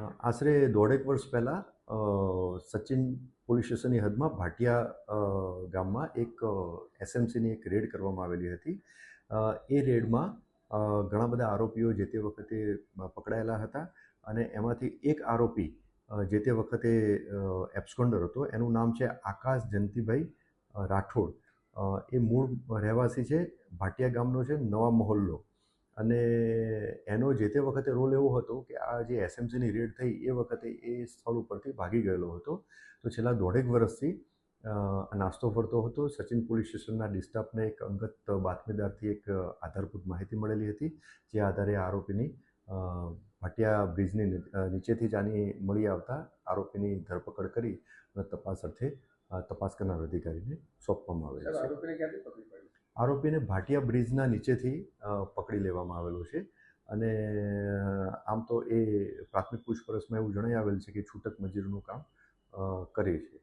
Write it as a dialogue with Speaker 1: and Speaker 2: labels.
Speaker 1: આશરે દોઢેક વર્ષ પહેલાં સચિન પોલીસ સ્ટેશનની હદમાં ભાટિયા ગામમાં એક એસએમસીની એક રેડ કરવામાં આવેલી હતી. એ રેડમાં ઘણા બધા આરોપીઓ જે તે વખતે પકડાયેલા હતા અને એમાંથી એક આરોપી જે તે વખતે એબ્સ્કોન્ડર હતો. એનું નામ છે આકાશ જયંતિભાઈ રાઠોડ. એ મૂળ રહેવાસી છે, ભાટિયા ગામનો છે, નવા મહોલ્લો. અને એનો જે તે વખતે રોલ એવો હતો કે આ જે એસએમસીની રેડ થઈ એ વખતે એ સ્થળ ઉપરથી ભાગી ગયેલો હતો. તો છેલ્લા દોઢેક વર્ષથી નાસ્તો ફરતો હતો. સચિન પોલીસ સ્ટેશનના ડિસ્ટાફને એક અંગત બાતમીદારથી એક આધારભૂત માહિતી મળેલી હતી, જે આધારે આરોપીની ભાટિયા બ્રિજની નીચેથી જ આની મળી આવતા આરોપીની ધરપકડ કરી અને તપાસ અર્થે તપાસ કરનાર અધિકારીને સોંપવામાં આવેલ છે. આરોપીને ભાટિયા બ્રિજના નીચેથી પકડી લેવામાં આવેલો છે. અને આમ તો એ પ્રાથમિક પૂછપરછમાં એવું જણાઈ આવેલ છે કે છૂટક મજૂરીનું કામ કરે છે.